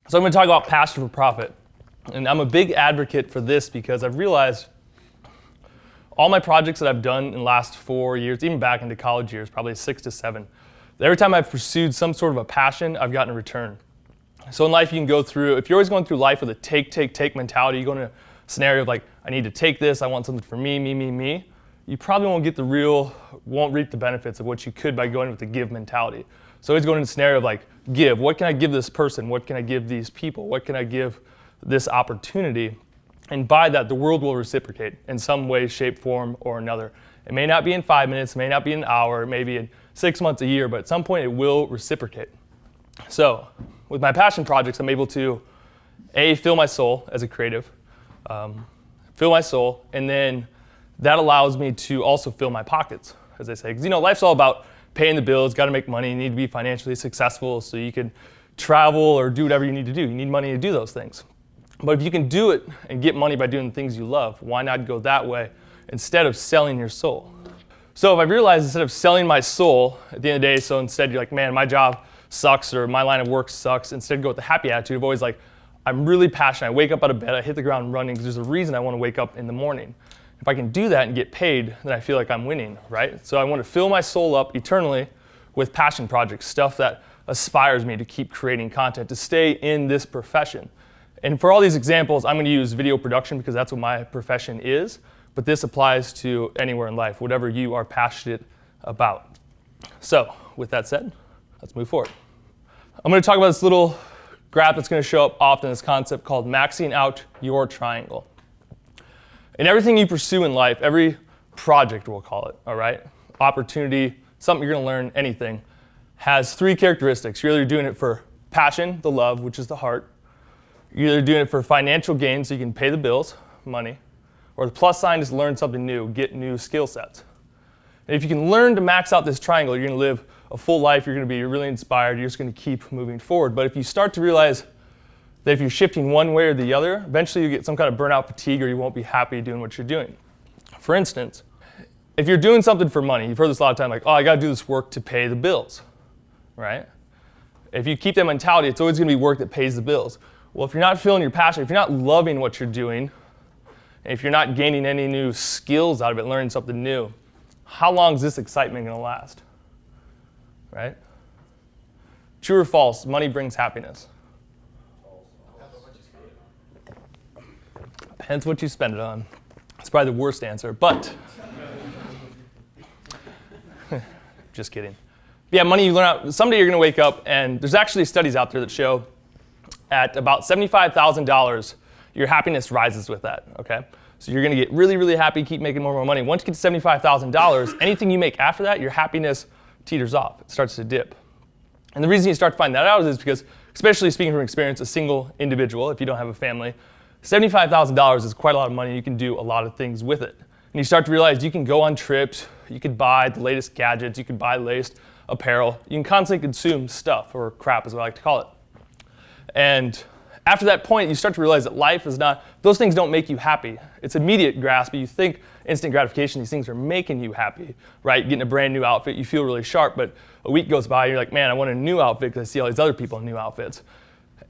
So I'm going to talk about passion for profit. And I'm a big advocate for this because I've realized all my projects that I've done in the last 4 years, even back into college years, probably 6 to 7, every time I've pursued some sort of a passion, I've gotten a return. So in life, you can go through, if you're always going through life with a take mentality, you go in a scenario of like, I need to take this, I want something for me, you probably won't reap the benefits of what you could by going with the give mentality. So always going in a scenario of like, give. What can I give this person? What can I give these people? What can I give this opportunity? And by that, the world will reciprocate in some way, shape, form, or another. It may not be in 5 minutes, it may not be an hour, it may be in 6 months, a year, but at some point it will reciprocate. So with my passion projects, I'm able to, A, fill my soul as a creative, fill my soul, and then that allows me to also fill my pockets, as they say. Because life's all about paying the bills, got to make money, you need to be financially successful so you can travel or do whatever you need to do. You need money to do those things. But if you can do it and get money by doing the things you love, why not go that way instead of selling your soul? So if I realized instead of selling my soul at the end of the day, so instead you're like, man, my job sucks or my line of work sucks, instead go with the happy attitude of always like, I'm really passionate. I wake up out of bed, I hit the ground running because there's a reason I want to wake up in the morning. If I can do that and get paid, then I feel like I'm winning, right? So I want to fill my soul up eternally with passion projects, stuff that aspires me to keep creating content, to stay in this profession. And for all these examples, I'm going to use video production because that's what my profession is, but this applies to anywhere in life, whatever you are passionate about. So with that said, let's move forward. I'm going to talk about this little graph that's going to show up often, this concept called maxing out your triangle. In everything you pursue in life, every project, we'll call it, all right, opportunity, something you're going to learn, anything, has 3 characteristics. You're either doing it for passion, the love, which is the heart. You're either doing it for financial gain so you can pay the bills, money, or the plus sign is learn something new, get new skill sets. And if you can learn to max out this triangle, you're going to live a full life, you're going to be really inspired, you're just going to keep moving forward. But if you start to realize that if you're shifting one way or the other, eventually you get some kind of burnout fatigue or you won't be happy doing what you're doing. For instance, if you're doing something for money, you've heard this a lot of time, like, oh, I got to do this work to pay the bills, right? If you keep that mentality, it's always going to be work that pays the bills. Well, if you're not feeling your passion, if you're not loving what you're doing, and if you're not gaining any new skills out of it, learning something new, how long is this excitement going to last, right? True or false, money brings happiness. Depends what you spend it on. It's probably the worst answer, but just kidding. Yeah, money you learn out. Someday you're going to wake up, and there's actually studies out there that show at about $75,000, your happiness rises with that, okay? So you're going to get really, really happy, keep making more and more money. Once you get to $75,000, anything you make after that, your happiness teeters off. It starts to dip. And the reason you start to find that out is because, especially speaking from experience, a single individual, if you don't have a family, $75,000 is quite a lot of money. You can do a lot of things with it. And you start to realize you can go on trips, you could buy the latest gadgets, you could buy the latest apparel. You can constantly consume stuff, or crap as I like to call it. And after that point, you start to realize that life is not, those things don't make you happy. It's immediate grasp, but you think instant gratification, these things are making you happy, right? You're getting a brand new outfit, you feel really sharp, but a week goes by, you're like, man, I want a new outfit because I see all these other people in new outfits.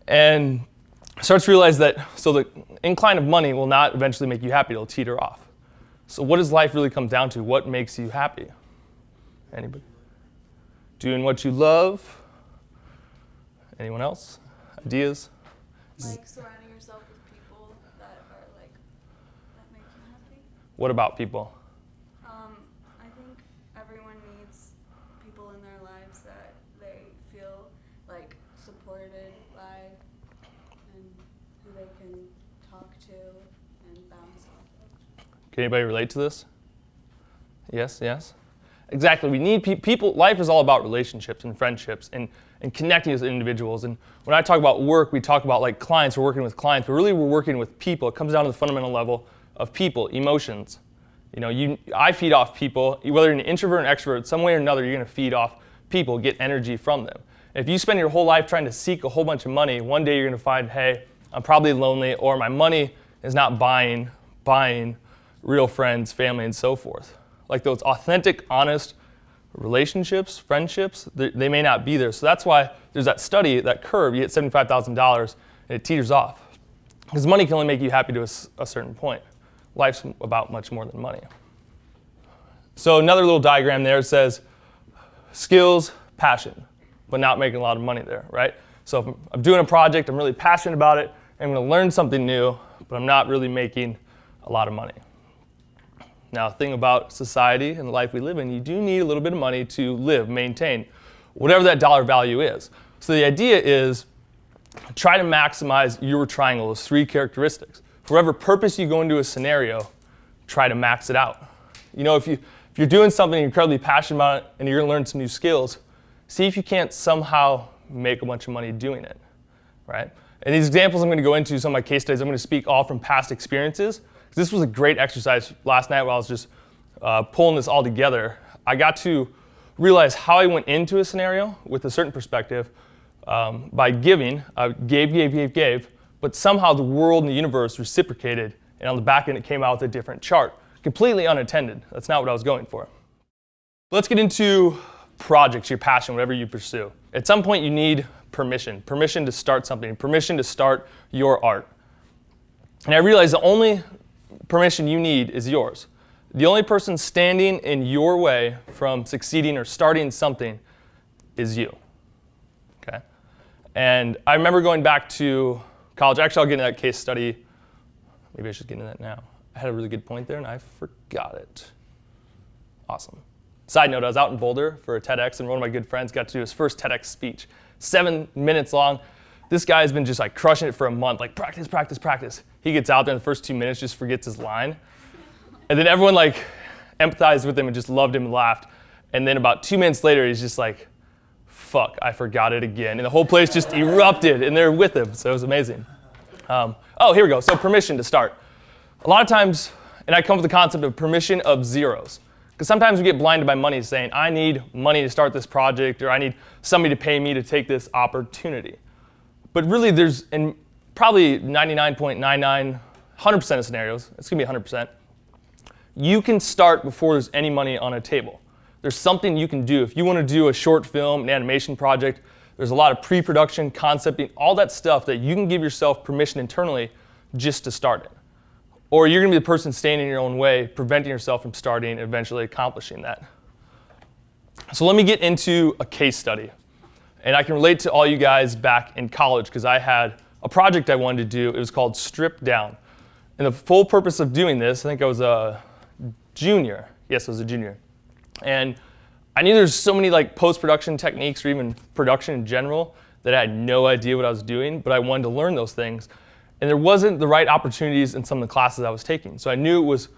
And starts to realize that, so the incline of money will not eventually make you happy, it'll teeter off. So what does life really come down to? What makes you happy? Anybody? Doing what you love? Anyone else? Ideas? Like surrounding yourself with people that are like, that make you happy. What about people? I think everyone needs people in their lives that they feel like supported by and who they can talk to and bounce off of. Can anybody relate to this? Yes, yes? Exactly. We need people. Life is all about relationships and friendships and connecting with individuals. And when I talk about work, we talk about like clients. We're working with clients, but really we're working with people. It comes down to the fundamental level of people, emotions. I feed off people. Whether you're an introvert or an extrovert, some way or another, you're going to feed off people, get energy from them. If you spend your whole life trying to seek a whole bunch of money, one day you're going to find, hey, I'm probably lonely, or my money is not buying real friends, family, and so forth. Like those authentic, honest relationships, friendships, they may not be there. So that's why there's that study, that curve, you hit $75,000 and it teeters off. Because money can only make you happy to a certain point. Life's about much more than money. So another little diagram there says skills, passion, but not making a lot of money there, right? So if I'm doing a project, I'm really passionate about it, I'm going to learn something new, but I'm not really making a lot of money. Now, the thing about society and the life we live in, you do need a little bit of money to live, maintain, whatever that dollar value is. So the idea is try to maximize your triangle, those three characteristics. For whatever purpose you go into a scenario, try to max it out. You know, if you're doing something you're incredibly passionate about it and you're going to learn some new skills, see if you can't somehow make a bunch of money doing it, right? And these examples I'm going to go into, some of my case studies, I'm going to speak all from past experiences. This was a great exercise last night while I was just pulling this all together. I got to realize how I went into a scenario with a certain perspective by giving. I gave, but somehow the world and the universe reciprocated, and on the back end it came out with a different chart, completely unattended. That's not what I was going for. Let's get into projects, your passion, whatever you pursue. At some point you need permission to start something, permission to start your art. And I realized the only permission you need is yours. The only person standing in your way from succeeding or starting something is you. Okay? And I remember going back to college. Actually, I'll get into that case study. Maybe I should get into that now. I had a really good point there and I forgot it. Awesome. Side note, I was out in Boulder for a TEDx and one of my good friends got to do his first TEDx speech. 7 minutes long. This guy has been just like crushing it for a month, like practice, practice, practice. He gets out there in the first 2 minutes, just forgets his line. And then everyone like empathized with him and just loved him and laughed. And then about 2 minutes later, he's just like, fuck, I forgot it again. And the whole place just erupted and they're with him. So it was amazing. Oh, here we go. So permission to start. A lot of times, and I come up with the concept of permission of zeros. Because sometimes we get blinded by money saying, I need money to start this project, or I need somebody to pay me to take this opportunity. But really there's, in probably 99.99, 100% of scenarios, it's gonna be 100%, you can start before there's any money on a table. There's something you can do. If you wanna do a short film, an animation project, there's a lot of pre-production, concepting, all that stuff that you can give yourself permission internally just to start it. Or you're gonna be the person standing in your own way, preventing yourself from starting and eventually accomplishing that. So let me get into a case study. And I can relate to all you guys back in college because I had a project I wanted to do. It was called Strip Down. And the full purpose of doing this, I think I was a junior. Yes, I was a junior. And I knew there's so many like post-production techniques or even production in general that I had no idea what I was doing, but I wanted to learn those things. And there wasn't the right opportunities in some of the classes I was taking. So I knew it was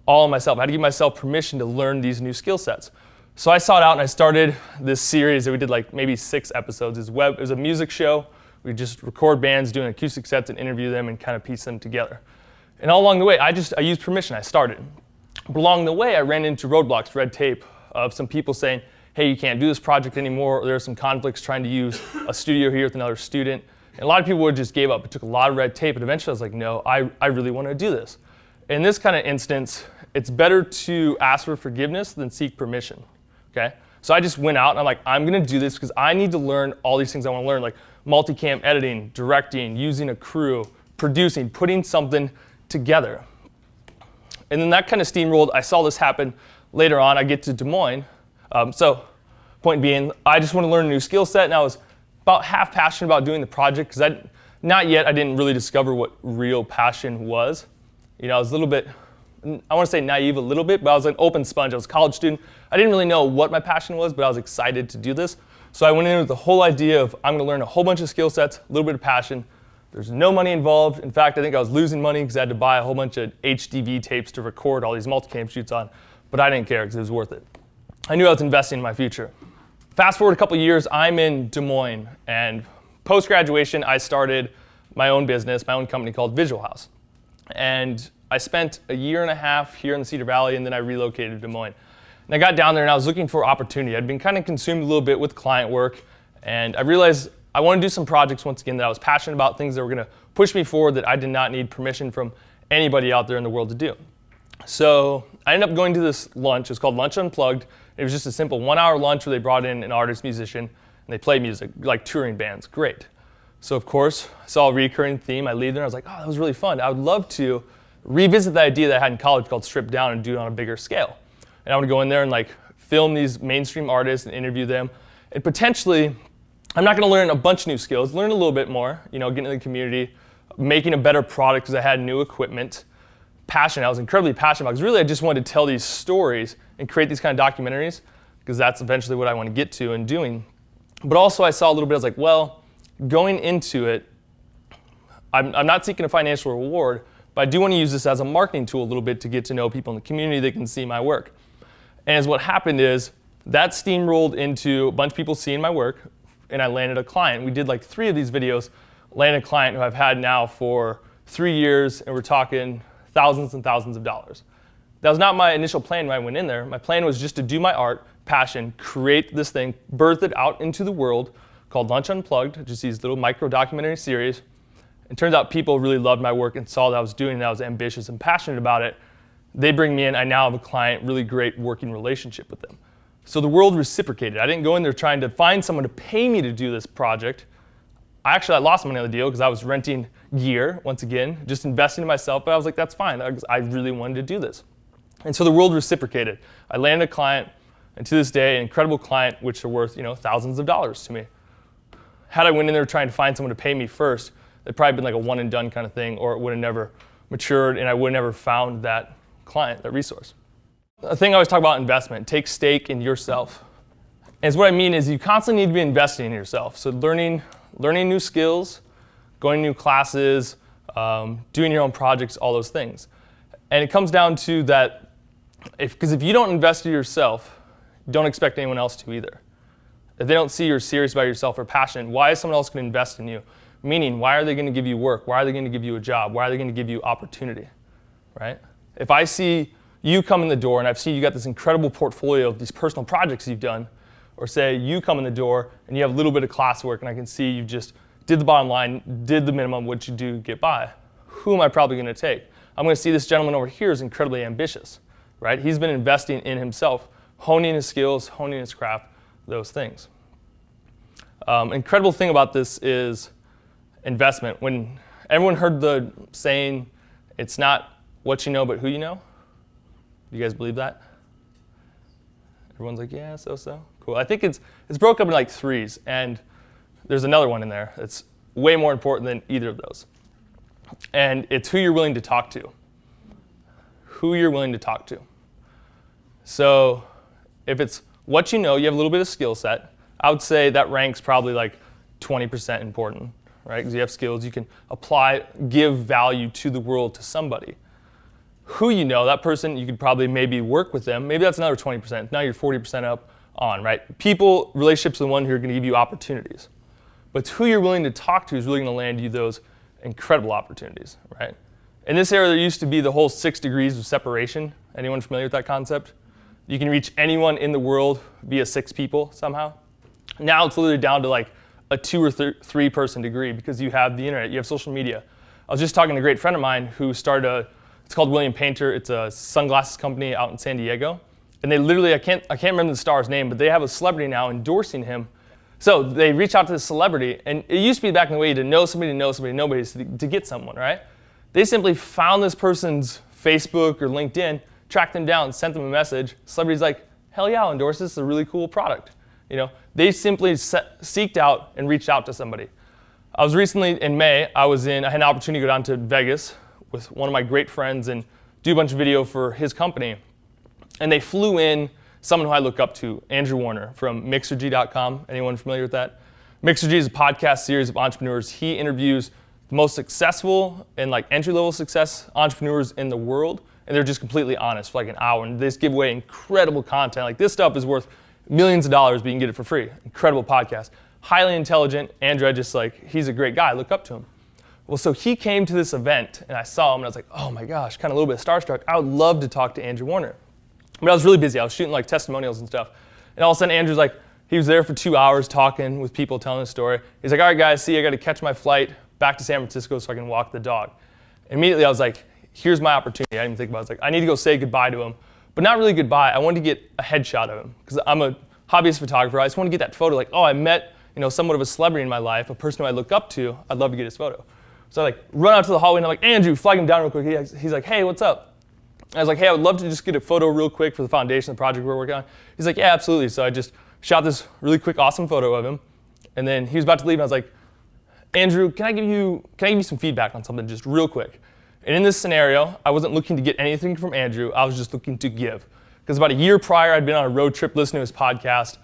all on myself. I had to give myself permission to learn these new skill sets. So I sought out and I started this series that we did like maybe 6 episodes. It was a music show. We just record bands, doing acoustic sets and interview them and kind of piece them together. And all along the way, I used permission. I started. But along the way, I ran into roadblocks, red tape, of some people saying, hey, you can't do this project anymore. Or there are some conflicts trying to use a studio here with another student. And a lot of people just gave up. It took a lot of red tape. And eventually I was like, no, I really want to do this. In this kind of instance, it's better to ask for forgiveness than seek permission. Okay? So I just went out and I'm like, I'm going to do this because I need to learn all these things I want to learn, like multicam editing, directing, using a crew, producing, putting something together. And then that kind of steamrolled. I saw this happen later on. I get to Des Moines. So point being, I just want to learn a new skill set, and I was about half passionate about doing the project because I didn't really discover what real passion was. You know, I was a little bit, I want to say naive a little bit, but I was an open sponge. I was a college student. I didn't really know what my passion was, but I was excited to do this. So I went in with the whole idea of I'm going to learn a whole bunch of skill sets, a little bit of passion. There's no money involved. In fact, I think I was losing money because I had to buy a whole bunch of HDV tapes to record all these multicam shoots on, but I didn't care because it was worth it. I knew I was investing in my future. Fast forward a couple years, I'm in Des Moines, and post-graduation, I started my own business, my own company called Visual House. And I spent a year and a half here in the Cedar Valley, and then I relocated to Des Moines. And I got down there, and I was looking for opportunity. I'd been kind of consumed a little bit with client work, and I realized I wanted to do some projects, once again, that I was passionate about, things that were going to push me forward that I did not need permission from anybody out there in the world to do. So I ended up going to this lunch. It was called Lunch Unplugged. It was just a simple 1 hour lunch where they brought in an artist, musician, and they play music, like touring bands. Great. So of course, I saw a recurring theme. I leave there, I was like, oh, that was really fun. I would love to revisit the idea that I had in college called strip down and do it on a bigger scale. And I want to go in there and like film these mainstream artists and interview them. And potentially, I'm not going to learn a bunch of new skills, learn a little bit more, get into the community, making a better product because I had new equipment. Passion, I was incredibly passionate about, because really I just wanted to tell these stories and create these kind of documentaries, because that's eventually what I want to get to and doing. But also I saw a little bit, I was like, well, going into it, I'm not seeking a financial reward, but I do want to use this as a marketing tool a little bit to get to know people in the community that can see my work. And as what happened is, that steamrolled into a bunch of people seeing my work, and I landed a client. We did like 3 of these videos, landed a client who I've had now for 3 years, and we're talking thousands and thousands of dollars. That was not my initial plan when I went in there. My plan was just to do my art, passion, create this thing, birth it out into the world called Lunch Unplugged, just these little micro documentary series. It turns out people really loved my work and saw that I was doing it, I was ambitious and passionate about it. They bring me in, I now have a client, really great working relationship with them. So the world reciprocated. I didn't go in there trying to find someone to pay me to do this project. I lost money on the deal because I was renting gear, once again, just investing in myself, but I was like, that's fine, because I really wanted to do this. And so the world reciprocated. I landed a client, and to this day, an incredible client, which are worth thousands of dollars to me. Had I went in there trying to find someone to pay me first, it'd probably been like a one and done kind of thing, or it would have never matured, and I would have never found that client, that resource. The thing I always talk about investment, take stake in yourself. And what I mean is you constantly need to be investing in yourself. So learning new skills, going to new classes, doing your own projects, all those things. And it comes down to that, because if you don't invest in yourself, don't expect anyone else to either. If they don't see you're serious about yourself or passionate, why is someone else going to invest in you? Meaning, why are they going to give you work? Why are they going to give you a job? Why are they going to give you opportunity, right? If I see you come in the door and I've seen you got this incredible portfolio of these personal projects you've done, or say you come in the door and you have a little bit of classwork and I can see you just did the bottom line, did the minimum, what you do to get by, who am I probably going to take? I'm going to see this gentleman over here is incredibly ambitious, right? He's been investing in himself, honing his skills, honing his craft, those things. Incredible thing about this is investment. When everyone heard the saying, it's not what you know, but who you know. Do you guys believe that? Everyone's like, yeah, so. Cool. I think it's broke up in like 3s, and there's another one in there that's way more important than either of those. And it's who you're willing to talk to. Who you're willing to talk to. So if it's what you know, you have a little bit of skill set, I would say that ranks probably like 20% important, right? Because you have skills, you can apply, give value to the world to somebody. Who you know, that person, you could probably maybe work with them. Maybe that's another 20%. Now you're 40% up on, right? People, relationships are the one who are going to give you opportunities. But it's who you're willing to talk to is really going to land you those incredible opportunities, right? In this era, there used to be the whole 6 degrees of separation. Anyone familiar with that concept? You can reach anyone in the world via 6 people somehow. Now it's literally down to like a 2 or 3 person degree because you have the internet, you have social media. I was just talking to a great friend of mine who started it's called William Painter. It's a sunglasses company out in San Diego. And they literally, I can't remember the star's name, but they have a celebrity now endorsing him. So they reach out to this celebrity, and it used to be back in the way to know somebody, to get someone, right? They simply found this person's Facebook or LinkedIn, tracked them down, sent them a message. Celebrity's like, hell yeah, I'll endorse this. It's a really cool product. They simply seeked out and reached out to somebody. I was recently, in May, I had an opportunity to go down to Vegas with one of my great friends and do a bunch of video for his company. And they flew in someone who I look up to, Andrew Warner from Mixergy.com. Anyone familiar with that? Mixergy is a podcast series of entrepreneurs. He interviews the most successful and like entry-level success entrepreneurs in the world, and they're just completely honest for like an hour. And they just give away incredible content. Like this stuff is worth millions of dollars, but you can get it for free. Incredible podcast. Highly intelligent. Andrew, he's a great guy. I look up to him. Well, so he came to this event, and I saw him, and I was like, oh my gosh, kind of a little bit starstruck. I would love to talk to Andrew Warner. But I was really busy. I was shooting like testimonials and stuff. And all of a sudden, Andrew's like, he was there for 2 hours talking with people, telling his story. He's like, all right, guys, see, I got to catch my flight back to San Francisco so I can walk the dog. And immediately, I was like, here's my opportunity. I didn't even think about it. I was like, I need to go say goodbye to him. but not really goodbye. I wanted to get a headshot of him because I'm a hobbyist photographer. I just want to get that photo, like, oh, I met somewhat of a celebrity in my life, a person who I look up to. I'd love to get his photo. So I run out to the hallway and I'm like, Andrew, flag him down real quick. He's like, hey, what's up? And I was like, hey, I would love to just get a photo real quick for the foundation, the project we're working on. He's like, yeah, absolutely. So I just shot this really quick, awesome photo of him. And then he was about to leave and I was like, Andrew, can I give you some feedback on something just real quick? And in this scenario, I wasn't looking to get anything from Andrew. I was just looking to give. Because about a year prior, I'd been on a road trip listening to his podcast,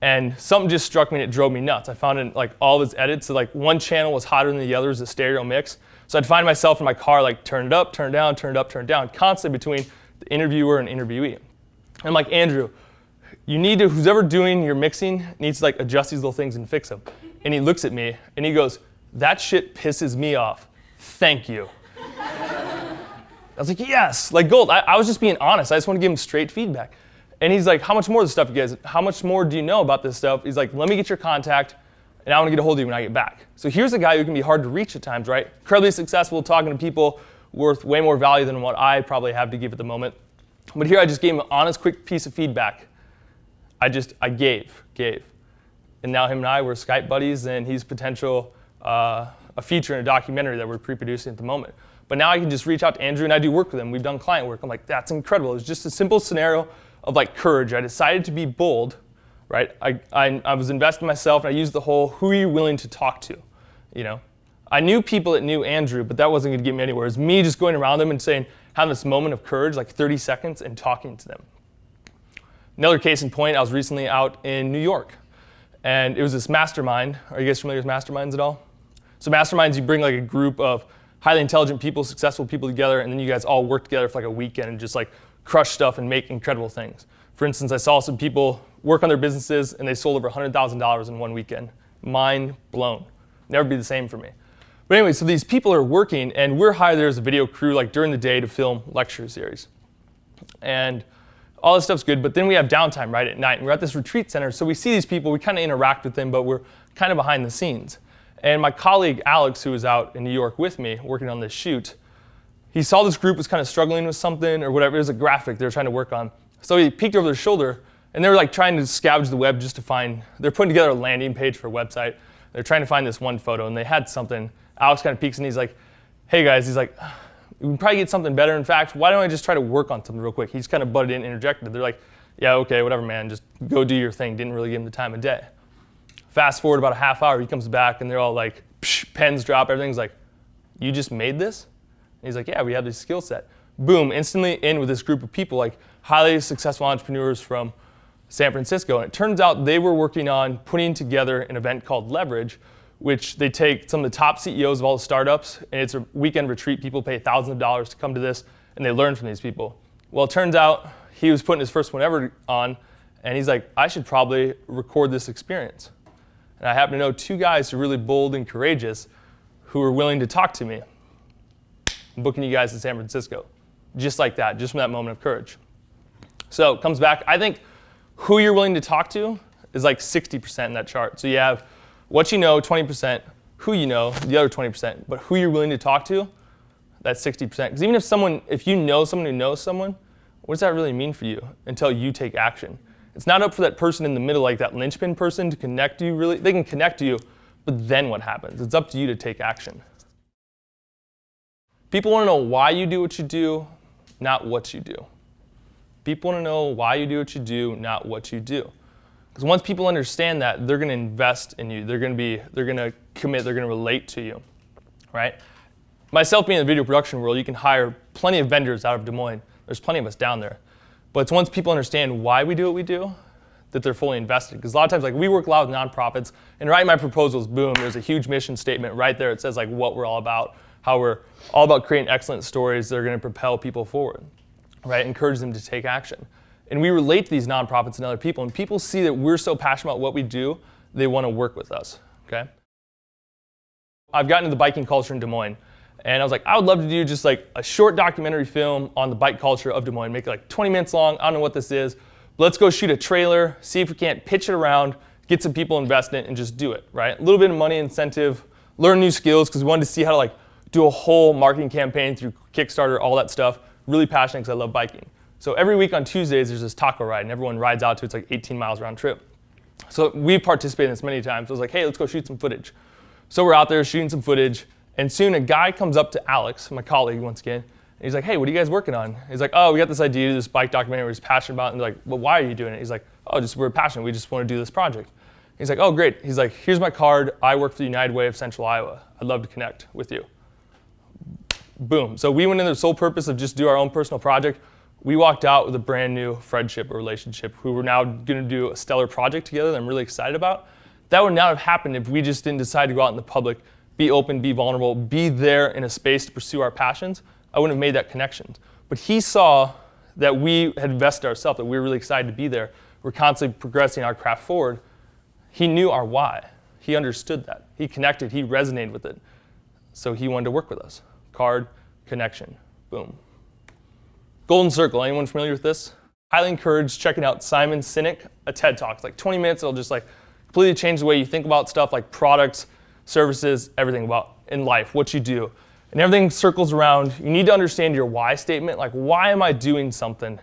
and something just struck me and it drove me nuts. I found in all of his edits, so one channel was hotter than the other as a stereo mix. So I'd find myself in my car turn it up, turn it down, turn it up, turn it down, constantly between the interviewer and interviewee. And I'm like, Andrew, who's ever doing your mixing needs to adjust these little things and fix them. And he looks at me and he goes, that shit pisses me off. Thank you. I was like, yes, gold. I was just being honest. I just want to give him straight feedback. And he's like, how much more of this stuff, you guys? How much more do you know about this stuff? He's like, let me get your contact, and I want to get a hold of you when I get back. So here's a guy who can be hard to reach at times, right? Incredibly successful, talking to people worth way more value than what I probably have to give at the moment. But here I just gave him an honest, quick piece of feedback. I gave. And now him and I were Skype buddies, and he's potential a feature in a documentary that we're pre-producing at the moment. But now I can just reach out to Andrew, and I do work with him. We've done client work. I'm like, that's incredible. It was just a simple scenario of courage. I decided to be bold, right? I was investing in myself, and I used the whole, who are you willing to talk to? I knew people that knew Andrew, but that wasn't going to get me anywhere. It was me just going around them and saying, having this moment of courage, 30 seconds, and talking to them. Another case in point, I was recently out in New York, and it was this mastermind. Are you guys familiar with masterminds at all? So masterminds, you bring a group of highly intelligent people, successful people together, and then you guys all work together for a weekend and just crush stuff and make incredible things. For instance, I saw some people work on their businesses and they sold over $100,000 in one weekend. Mind blown. Never be the same for me. But anyway, so these people are working, and we're hired there as a video crew during the day to film lecture series. And all this stuff's good, but then we have downtime right at night, and we're at this retreat center, so we see these people, we kind of interact with them, but we're kind of behind the scenes. And my colleague Alex, who was out in New York with me working on this shoot, he saw this group was kind of struggling with something or whatever. It was a graphic they were trying to work on. So he peeked over their shoulder, and they were trying to scavenge the web just to find, they're putting together a landing page for a website. They're trying to find this one photo, and they had something. Alex kind of peeks, and he's like, hey guys, he's like, we can probably get something better. In fact, why don't I just try to work on something real quick? He just kind of butted in and interjected. They're like, yeah, okay, whatever, man, just go do your thing. Didn't really give him the time of day. Fast forward about a half hour, he comes back, and they're all psh, pens drop, everything's you just made this? And he's like, yeah, we have this skill set. Boom, instantly in with this group of people, highly successful entrepreneurs from San Francisco. And it turns out they were working on putting together an event called Leverage, which they take some of the top CEOs of all the startups, and it's a weekend retreat. People pay thousands of dollars to come to this, and they learn from these people. Well, it turns out he was putting his first one ever on, and he's like, I should probably record this experience. And I happen to know two guys who are really bold and courageous who are willing to talk to me. I'm booking you guys in San Francisco. Just like that, just from that moment of courage. So it comes back. I think who you're willing to talk to is 60% in that chart. So you have what you know, 20%, who you know, the other 20%. But who you're willing to talk to, that's 60%. Because even if you know someone who knows someone, what does that really mean for you until you take action? It's not up for that person in the middle, that linchpin person, to connect to you really. They can connect to you, but then what happens? It's up to you to take action. People want to know why you do what you do, not what you do. People want to know why you do what you do, not what you do. Because once people understand that, they're going to invest in you. They're going to commit. They're going to relate to you, right? Myself being in the video production world, you can hire plenty of vendors out of Des Moines. There's plenty of us down there. But it's once people understand why we do what we do that they're fully invested. Because a lot of times, we work a lot with nonprofits, and right in my proposals, boom, there's a huge mission statement right there. It says what we're all about, how we're all about creating excellent stories that are going to propel people forward, right? Encourage them to take action. And we relate to these nonprofits and other people, and people see that we're so passionate about what we do, they want to work with us, okay? I've gotten into the biking culture in Des Moines, and I was like, I would love to do just a short documentary film on the bike culture of Des Moines, make it 20 minutes long. I don't know what this is. But let's go shoot a trailer, see if we can't pitch it around, get some people invested in it, and just do it, right? A little bit of money incentive, learn new skills, because we wanted to see how to do a whole marketing campaign through Kickstarter, all that stuff. Really passionate because I love biking. So every week on Tuesdays, there's this taco ride, and everyone rides out to it. It's like 18 miles round trip. So we participated in this many times. I was like, hey, let's go shoot some footage. So we're out there shooting some footage, and soon a guy comes up to Alex, my colleague once again, and he's like, hey, what are you guys working on? He's like, oh, we got this idea to do this bike documentary we're just passionate about. And they're like, well, why are you doing it? He's like, oh, we're passionate. We just want to do this project. He's like, oh, great. He's like, here's my card. I work for the United Way of Central Iowa. I'd love to connect with you. Boom. So we went in the sole purpose of just do our own personal project. We walked out with a brand new friendship or relationship who we're now going to do a stellar project together that I'm really excited about. That would not have happened if we just didn't decide to go out in the public, be open, be vulnerable, be there in a space to pursue our passions. I wouldn't have made that connection. But he saw that we had invested ourselves, that we were really excited to be there. We're constantly progressing our craft forward. He knew our why. He understood that. He connected. He resonated with it. So he wanted to work with us. Card, connection, boom. Golden Circle, anyone familiar with this? Highly encourage checking out Simon Sinek, a TED Talk. It's like 20 minutes. It'll just like completely change the way you think about stuff like products, services, everything about in life, what you do. And everything circles around, you need to understand your why statement, like why am I doing something?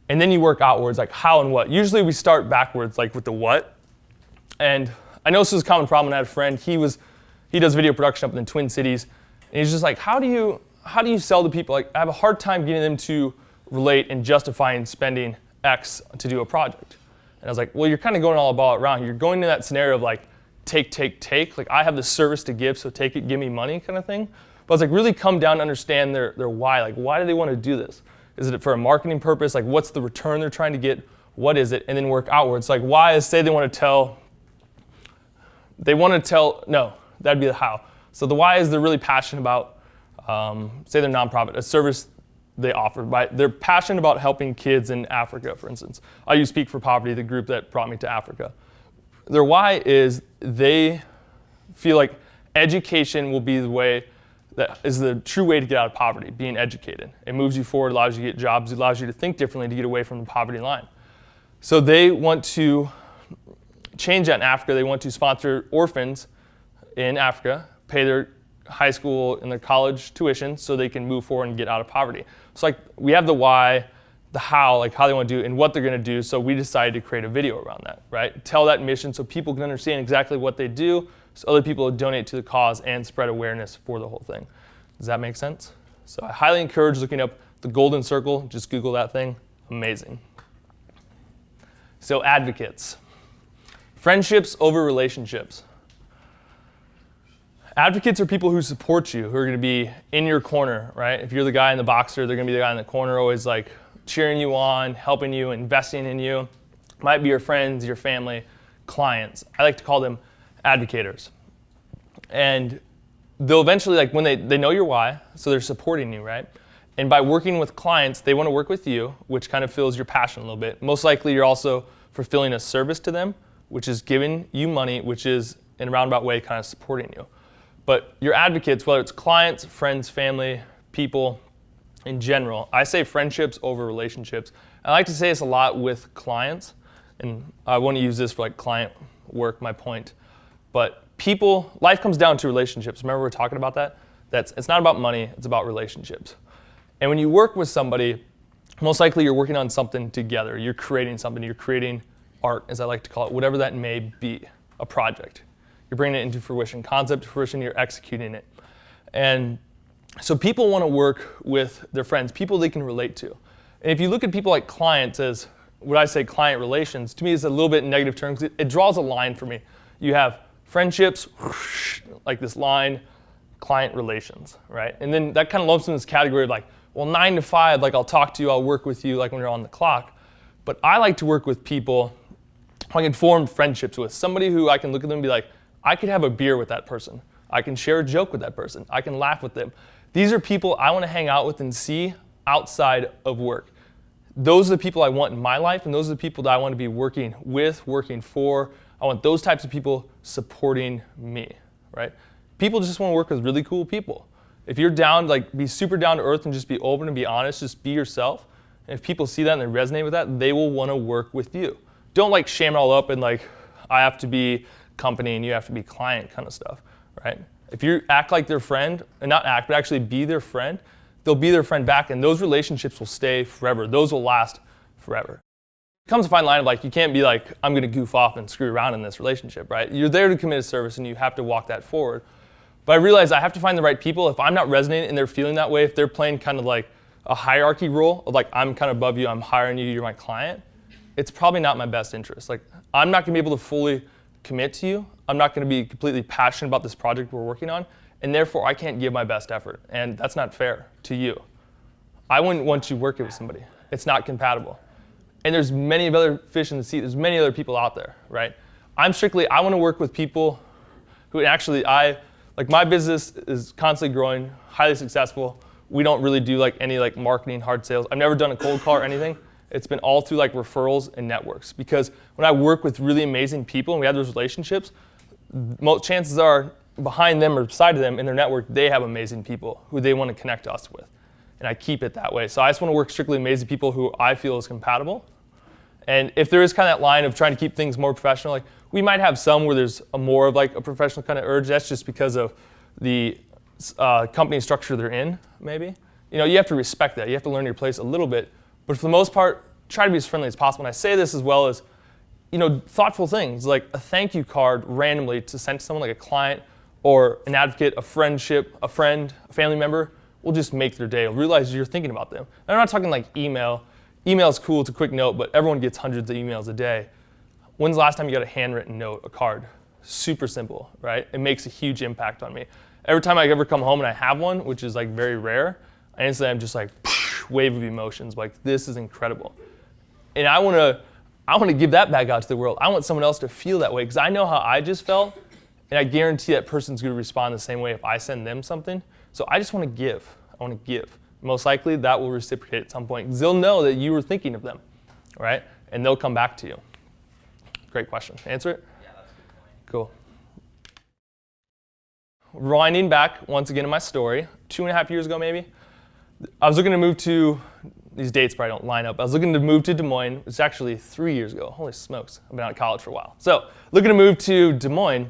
And then you work outwards, like how and what. Usually we start backwards, like with the what. And I know this is a common problem. I had a friend, he does video production up in the Twin Cities, and he's just like, how do you sell to people? Like I have a hard time getting them to relate and justifying spending X to do a project. And I was like, well, you're kind of going all about around. You're going to that scenario of like, take. Like I have this service to give, so take it, give me money kind of thing. But I was like, really come down to understand their why. Like, why do they want to do this? Is it for a marketing purpose? Like, what's the return they're trying to get? What is it? And then work outwards. Like, why is, say they want to tell, no, that'd be the how. So the why is they're really passionate about, say they're nonprofit, a service they offer. They're passionate about helping kids in Africa, for instance. I use Speak for Poverty, the group that brought me to Africa. Their why is they feel like education will be the way that is the true way to get out of poverty, being educated. It moves you forward, allows you to get jobs, allows you to think differently to get away from the poverty line. So they want to change that in Africa. They want to sponsor orphans in Africa, pay their high school and their college tuition so they can move forward and get out of poverty. So like we have the why, the how, like how they want to do it and what they're going to do. So we decided to create a video around that, right? Tell that mission so people can understand exactly what they do, so other people will donate to the cause and spread awareness for the whole thing. Does that make sense? So I highly encourage looking up the Golden Circle. Just Google that thing. Amazing. So advocates. Friendships over relationships. Advocates are people who support you, who are going to be in your corner, right? If you're the guy in the boxer, they're going to be the guy in the corner always like cheering you on, helping you, investing in you. Might be your friends, your family, clients. I like to call them advocators. And they'll eventually, like when they know your why, so they're supporting you, right? And by working with clients, they want to work with you, which kind of fills your passion a little bit. Most likely you're also fulfilling a service to them, which is giving you money, which is in a roundabout way kind of supporting you. But your advocates, whether it's clients, friends, family, people in general, I say friendships over relationships. I like to say this a lot with clients, and I want to use this for like client work, my point. But people, life comes down to relationships. Remember we were talking about that? It's not about money, it's about relationships. And when you work with somebody, most likely you're working on something together. You're creating something, you're creating art, as I like to call it, whatever that may be, a project. You're bringing it into fruition, concept to fruition, you're executing it. And so people want to work with their friends, people they can relate to. And if you look at people like clients as, what I say client relations, to me it's a little bit in negative terms. It draws a line for me. You have friendships, whoosh, like this line, client relations, right? And then that kind of lumps in this category of like, well, 9 to 5, like I'll talk to you, I'll work with you like when you're on the clock. But I like to work with people who I can form friendships with, somebody who I can look at them and be like, I could have a beer with that person. I can share a joke with that person. I can laugh with them. These are people I want to hang out with and see outside of work. Those are the people I want in my life, and those are the people that I want to be working with, working for. I want those types of people supporting me, right? People just want to work with really cool people. If you're down, like be super down to earth and just be open and be honest, just be yourself. And if people see that and they resonate with that, they will want to work with you. Don't like sham it all up and like, I have to be company and you have to be client kind of stuff, right? If you act like their friend, and not act, but actually be their friend, they'll be their friend back, and those relationships will stay forever. Those will last forever. It comes a fine line of like, you can't be like, I'm going to goof off and screw around in this relationship, right? You're there to commit a service, and you have to walk that forward. But I realize I have to find the right people. If I'm not resonating and they're feeling that way, if they're playing kind of like a hierarchy role of like, I'm kind of above you, I'm higher than you, you're my client, it's probably not my best interest. Like, I'm not going to be able to fully commit to you. I'm not going to be completely passionate about this project we're working on, and therefore I can't give my best effort. And that's not fair to you. I wouldn't want you working with somebody. It's not compatible. And there's many other fish in the sea. There's many other people out there, right? I want to work with people who actually, like my business is constantly growing, highly successful. We don't really do like any like marketing, hard sales. I've never done a cold call or anything. It's been all through like referrals and networks. Because when I work with really amazing people and we have those relationships, most chances are behind them or beside of them in their network, they have amazing people who they want to connect us with. And I keep it that way. So I just want to work strictly with amazing people who I feel is compatible. And if there is kind of that line of trying to keep things more professional, like we might have some where there's more of like a professional kind of urge. That's just because of the company structure they're in, maybe. You have to respect that. You have to learn your place a little bit. But for the most part, try to be as friendly as possible. And I say this as well as, thoughtful things like a thank you card randomly to send to someone like a client or an advocate, a friendship, a friend, a family member will just make their day. Realize you're thinking about them. And I'm not talking like email. Email is cool, it's a quick note, but everyone gets hundreds of emails a day. When's the last time you got a handwritten note, a card? Super simple, right? It makes a huge impact on me. Every time I ever come home and I have one, which is like very rare, I instantly I'm just like wave of emotions, like this is incredible. And I want to give that back out to the world. I want someone else to feel that way because I know how I just felt, and I guarantee that person's going to respond the same way if I send them something. So I just want to give. I want to give. Most likely that will reciprocate at some point because they'll know that you were thinking of them, right? And they'll come back to you. Great question. Answer it? Yeah, that's a good point. Cool. Rewinding back once again in my story, 2.5 years ago maybe, I was looking to move to, these dates probably don't line up, I was looking to move to Des Moines. It's actually 3 years ago. Holy smokes, I've been out of college for a while. So looking to move to Des Moines,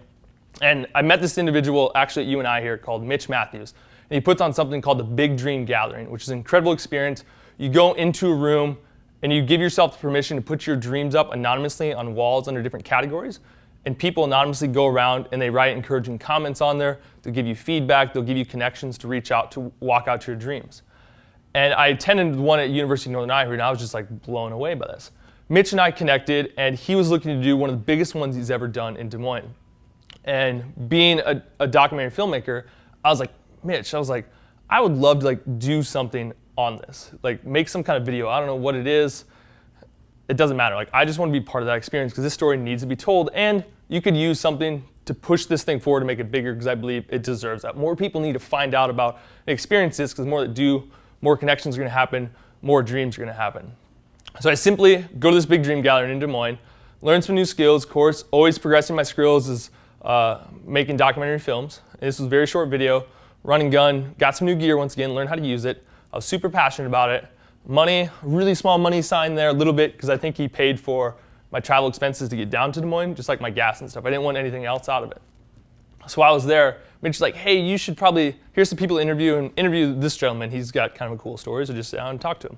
and I met this individual actually at UNI here called Mitch Matthews. And he puts on something called the Big Dream Gathering, which is an incredible experience. You go into a room and you give yourself the permission to put your dreams up anonymously on walls under different categories. And people anonymously go around and they write encouraging comments on there. They'll give you feedback. They'll give you connections to reach out to walk out to your dreams. And I attended one at University of Northern Iowa, and I was just like blown away by this. Mitch and I connected, and he was looking to do one of the biggest ones he's ever done in Des Moines. And being a documentary filmmaker, I was like, Mitch, I would love to like do something on this, like make some kind of video. I don't know what it is. It doesn't matter. Like I just want to be part of that experience because this story needs to be told, and you could use something to push this thing forward to make it bigger because I believe it deserves that. More people need to find out about and experience this because the more that do, more connections are going to happen, more dreams are going to happen. So I simply go to this Big Dream Gathering in Des Moines, learn some new skills. Of course, always progressing my skills is making documentary films. And this was a very short video. Run and gun, got some new gear once again, learned how to use it. I was super passionate about it. Money, really small money sign there a little bit because I think he paid for my travel expenses to get down to Des Moines, just like my gas and stuff. I didn't want anything else out of it. So while I was there, Mitch was like, hey, you should probably, here's some people to interview this gentleman. He's got kind of a cool story, so just sit down and talk to him.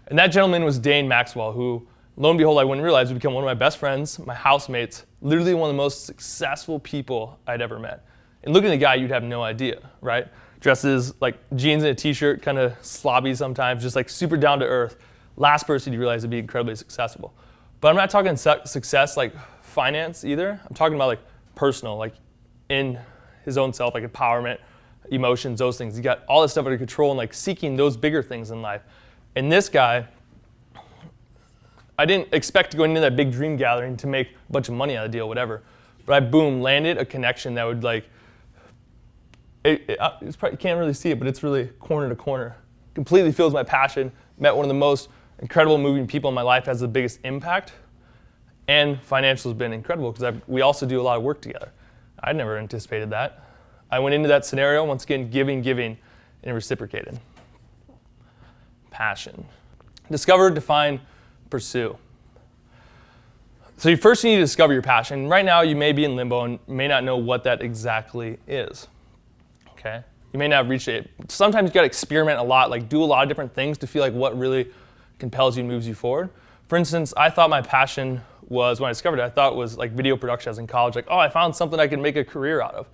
And that gentleman was Dane Maxwell, who, lo and behold, I wouldn't realize would become one of my best friends, my housemates, literally one of the most successful people I'd ever met. And looking at the guy, you'd have no idea, right? Dresses like jeans and a t-shirt, kind of slobby sometimes, just like super down to earth. Last person you realize would be incredibly successful. But I'm not talking success like finance either. I'm talking about like personal, like in his own self, like empowerment, emotions, those things. He got all this stuff under control and like seeking those bigger things in life. And this guy, I didn't expect to go into that Big Dream Gathering to make a bunch of money out of the deal, whatever. But I, boom, landed a connection that would like, it's probably, you can't really see it, but it's really corner to corner. Completely feels my passion. Met one of the most incredible moving people in my life, has the biggest impact. And financial has been incredible because we also do a lot of work together. I never anticipated that. I went into that scenario, once again, giving, and it reciprocated. Passion. Discover, define, pursue. So first you need to discover your passion. Right now you may be in limbo and may not know what that exactly is. Okay? You may not have reached it. Sometimes you got to experiment a lot, like do a lot of different things to feel like what really compels you and moves you forward. For instance, I thought my passion was, when I discovered it, I thought it was like video production. I was in college, like, oh, I found something I could make a career out of.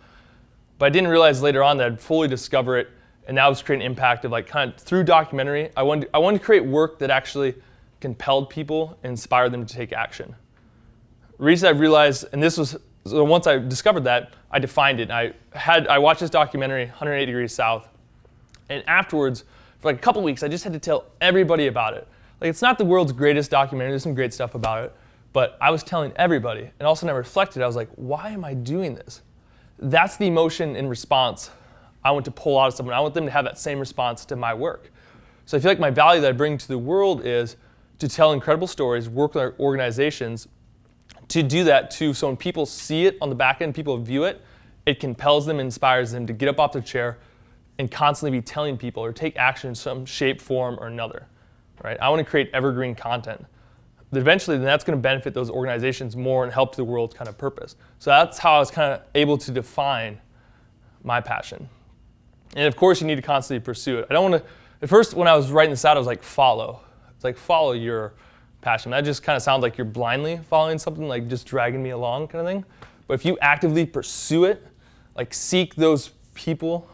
But I didn't realize later on that I'd fully discover it, and that was creating impact of like kind of through documentary. I wanted to create work that actually compelled people, inspired them to take action. Recently I realized, and this was, so once I discovered that, I defined it. I watched this documentary, 108 Degrees South, and afterwards, for like a couple weeks, I just had to tell everybody about it. Like, it's not the world's greatest documentary, there's some great stuff about it, but I was telling everybody, and also when I reflected, I was like, why am I doing this? That's the emotion and response I want to pull out of someone. I want them to have that same response to my work. So I feel like my value that I bring to the world is to tell incredible stories, work with organizations, to do that too, so when people see it on the back end, people view it, it compels them, inspires them to get up off their chair and constantly be telling people or take action in some shape, form, or another. Right? I want to create evergreen content. But eventually, then that's going to benefit those organizations more and help the world's kind of purpose. So that's how I was kind of able to define my passion. And of course, you need to constantly pursue it. I don't want to, at first when I was writing this out, I was like, follow. It's like, follow your passion. That just kind of sounds like you're blindly following something, like just dragging me along kind of thing. But if you actively pursue it, like seek those people,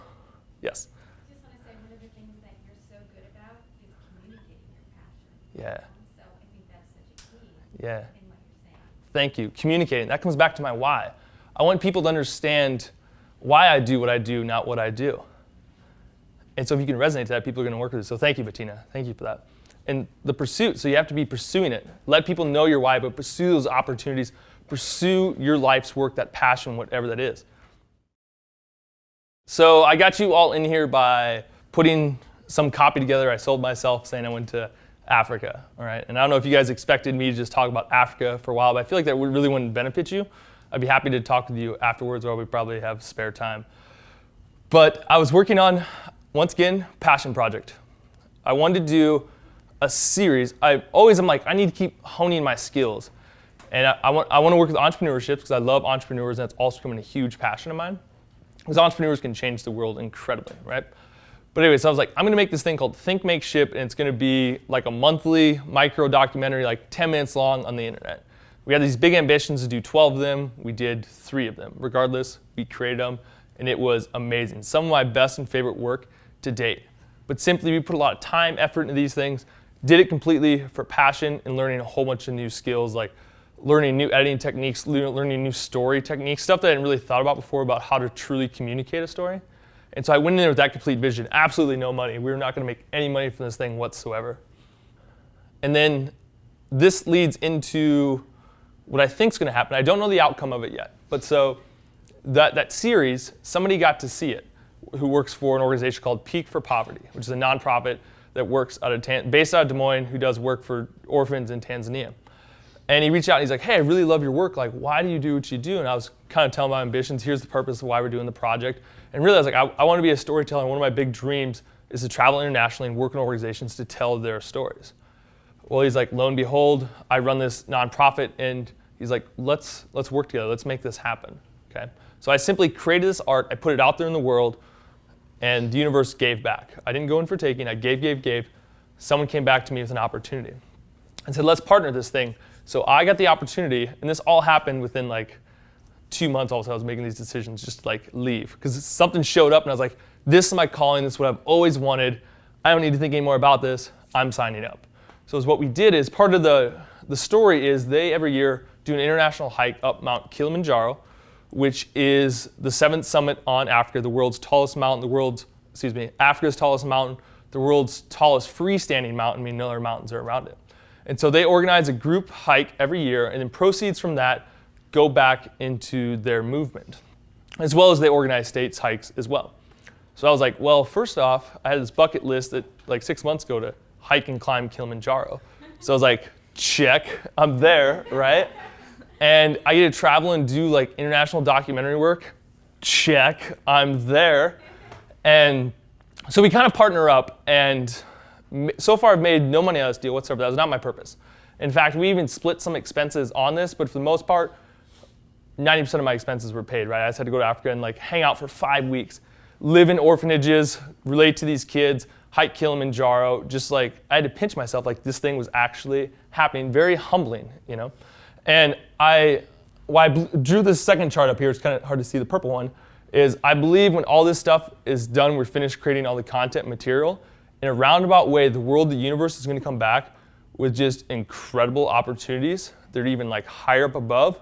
yes? I just want to say one of the things that you're so good about is communicating your passion. Yeah. So I think that's such a key Yeah. in what you're saying. Thank you. Communicating. That comes back to my why. I want people to understand why I do what I do, not what I do. And so if you can resonate to that, people are going to work with it. So thank you, Bettina. Thank you for that. And the pursuit, so you have to be pursuing it. Let people know your why, but pursue those opportunities. Pursue your life's work, that passion, whatever that is. So I got you all in here by putting some copy together. I sold myself saying I went to Africa, all right? And I don't know if you guys expected me to just talk about Africa for a while, but I feel like that really wouldn't benefit you. I'd be happy to talk with you afterwards, or we probably have spare time. But I was working on, once again, passion project. I wanted to do a series. I'm like, I need to keep honing my skills. And I want to work with entrepreneurships because I love entrepreneurs, and that's also becoming a huge passion of mine. Because entrepreneurs can change the world incredibly, right? But anyway, so I was like, I'm going to make this thing called Think, Make, Ship, and it's going to be like a monthly micro documentary, like 10 minutes long on the internet. We had these big ambitions to do 12 of them. We did 3 of them. Regardless, we created them, and it was amazing. Some of my best and favorite work to date. But simply, we put a lot of time, effort into these things, did it completely for passion and learning a whole bunch of new skills, like learning new editing techniques, learning new story techniques, stuff that I hadn't really thought about before about how to truly communicate a story. And so I went in there with that complete vision, absolutely no money. We were not going to make any money from this thing whatsoever. And then this leads into what I think is going to happen. I don't know the outcome of it yet. But so that series, somebody got to see it who works for an organization called Peak for Poverty, which is a nonprofit that works based out of Des Moines, who does work for orphans in Tanzania. And he reached out and he's like, hey, I really love your work. Like, why do you do what you do? And I was kind of telling my ambitions. Here's the purpose of why we're doing the project. And really, I was like, I want to be a storyteller. One of my big dreams is to travel internationally and work in organizations to tell their stories. Well, he's like, lo and behold, I run this nonprofit, and he's like, let's work together. Let's make this happen. Okay. So I simply created this art. I put it out there in the world, and the universe gave back. I didn't go in for taking. I gave. Someone came back to me with an opportunity and said, let's partner this thing. So I got the opportunity, and this all happened within like 2 months. Also, I was making these decisions just to like leave because something showed up, and I was like, this is my calling. This is what I've always wanted. I don't need to think anymore about this. I'm signing up. So what we did is, part of the story is they every year do an international hike up Mount Kilimanjaro, which is the 7th summit on Africa, the world's tallest mountain, Africa's tallest mountain, the world's tallest freestanding mountain, meaning no other mountains are around it. And so they organize a group hike every year, and then proceeds from that go back into their movement, as well as they organize states hikes as well. So I was like, well, first off, I had this bucket list that like 6 months ago to hike and climb Kilimanjaro. So I was like, check, I'm there, right? And I get to travel and do like international documentary work. Check, I'm there. And so we kind of partner up, and so far I've made no money out of this deal whatsoever. That was not my purpose. In fact, we even split some expenses on this, but for the most part, 90% of my expenses were paid, right? I just had to go to Africa and like hang out for 5 weeks. live in orphanages, relate to these kids, hike Kilimanjaro, just like I had to pinch myself like this thing was actually happening. Very humbling, you know. And why I drew this second chart up here, it's kind of hard to see the purple one, is I believe when all this stuff is done, we're finished creating all the content material, in a roundabout way, the world, the universe is going to come back with just incredible opportunities. They're even like higher up above,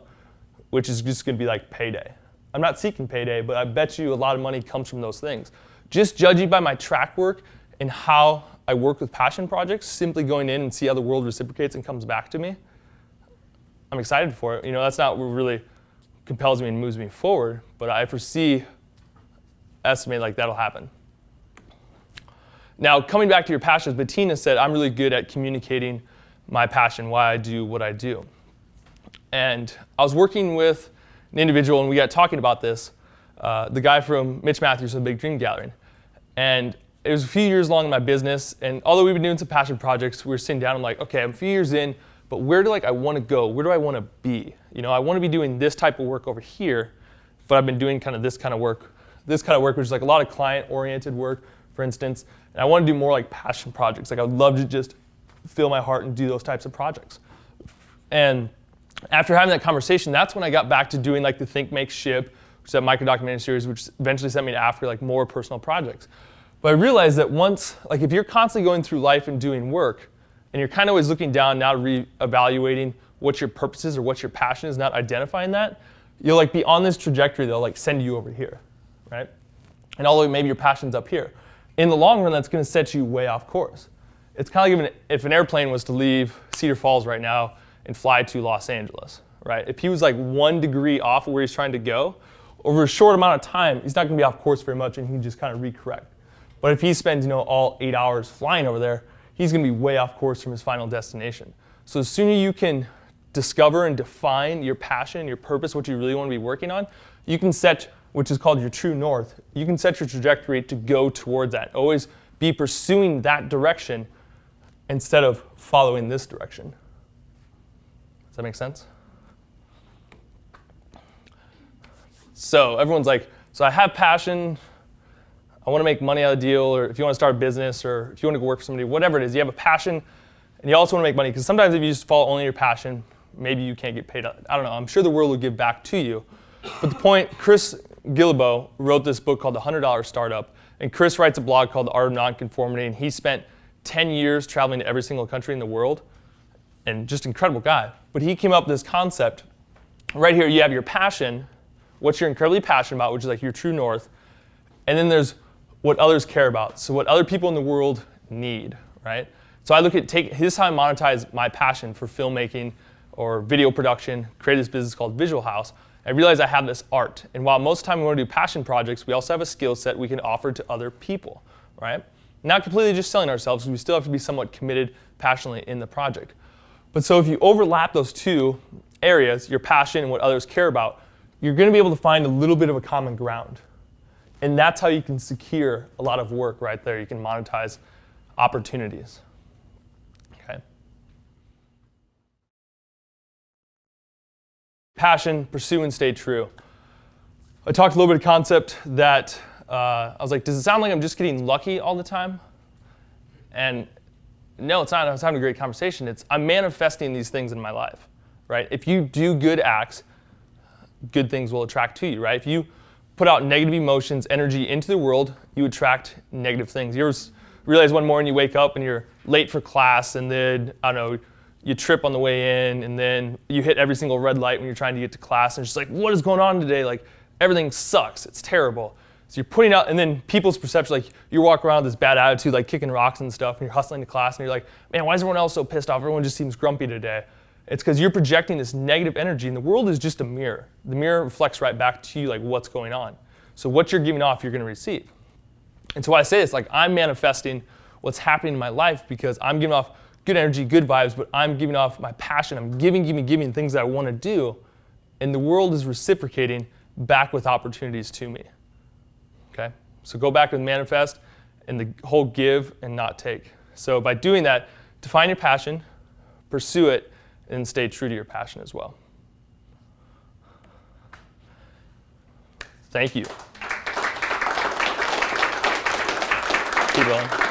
which is just going to be like payday. I'm not seeking payday, but I bet you a lot of money comes from those things. Just judging by my track work and how I work with passion projects, simply going in and see how the world reciprocates and comes back to me, I'm excited for it. You know, that's not what really compels me and moves me forward, but I estimate like that'll happen. Now, coming back to your passions, Bettina said, I'm really good at communicating my passion, why I do what I do. And I was working with an individual, and we got talking about this, the guy from Mitch Matthews from the Big Dream Gathering. And it was a few years long in my business, and although we've been doing some passion projects, we were sitting down, I'm like, okay, I'm a few years in, but where do I want to go? Where do I want to be? You know, I want to be doing this type of work over here, but I've been doing kind of this kind of work, which is like a lot of client-oriented work, for instance, and I want to do more like passion projects. Like I would love to just fill my heart and do those types of projects. And after having that conversation, that's when I got back to doing like the Think, Make, Ship, which is that micro-documentary series, which eventually sent me to after like more personal projects. But I realized that once, like if you're constantly going through life and doing work, and you're kind of always looking down, now re-evaluating what your purpose is or what your passion is, not identifying that, you'll like be on this trajectory that'll like send you over here, right? And although maybe your passion's up here, in the long run, that's going to set you way off course. It's kind of like if an airplane was to leave Cedar Falls right now and fly to Los Angeles, right? If he was like 1 degree off of where he's trying to go, over a short amount of time, he's not going to be off course very much, and he can just kind of recorrect. But if he spends, all 8 hours flying over there, he's going to be way off course from his final destination. So the sooner you can discover and define your passion, your purpose, what you really want to be working on, you can set, which is called your true north, you can set your trajectory to go towards that. Always be pursuing that direction instead of following this direction. Does that make sense? So everyone's like, so I have passion, I want to make money out of the deal, or if you want to start a business, or if you want to go work for somebody, whatever it is, you have a passion, and you also want to make money, because sometimes if you just follow only your passion, maybe you can't get paid. I don't know, I'm sure the world will give back to you. But the point, Chris Guillebeau wrote this book called The $100 Startup, and Chris writes a blog called The Art of Nonconformity, and he spent 10 years traveling to every single country in the world, and just an incredible guy. But he came up with this concept. Right here, you have your passion, what you're incredibly passionate about, which is like your true north, and then there's what others care about, so what other people in the world need, right? So I look at, this is how I monetize my passion for filmmaking or video production, create this business called Visual House. I realize I have this art, and while most of the time we want to do passion projects, we also have a skill set we can offer to other people, right? Not completely just selling ourselves, because we still have to be somewhat committed passionately in the project. But so if you overlap those two areas, your passion and what others care about, you're going to be able to find a little bit of a common ground. And that's how you can secure a lot of work right there. You can monetize opportunities. Okay. Passion, pursue and stay true. I talked a little bit of concept that I was like, does it sound like I'm just getting lucky all the time? And no, it's not. I was having a great conversation. I'm manifesting these things in my life, right? If you do good acts, good things will attract to you, right? If you put out negative emotions, energy into the world, you attract negative things. You ever realize one morning you wake up and you're late for class, and then, I don't know, you trip on the way in, and then you hit every single red light when you're trying to get to class, and it's just like, what is going on today? Like, everything sucks. It's terrible. So you're putting out, and then people's perception, like, you walk around with this bad attitude, like kicking rocks and stuff, and you're hustling to class, and you're like, man, why is everyone else so pissed off? Everyone just seems grumpy today. It's because you're projecting this negative energy, and the world is just a mirror. The mirror reflects right back to you, like what's going on. So what you're giving off, you're going to receive. And so why I say this, like I'm manifesting what's happening in my life because I'm giving off good energy, good vibes, but I'm giving off my passion. I'm giving things that I want to do, and the world is reciprocating back with opportunities to me. Okay? So go back and manifest, and the whole give and not take. So by doing that, define your passion, pursue it, and stay true to your passion as well. Thank you. Keep going.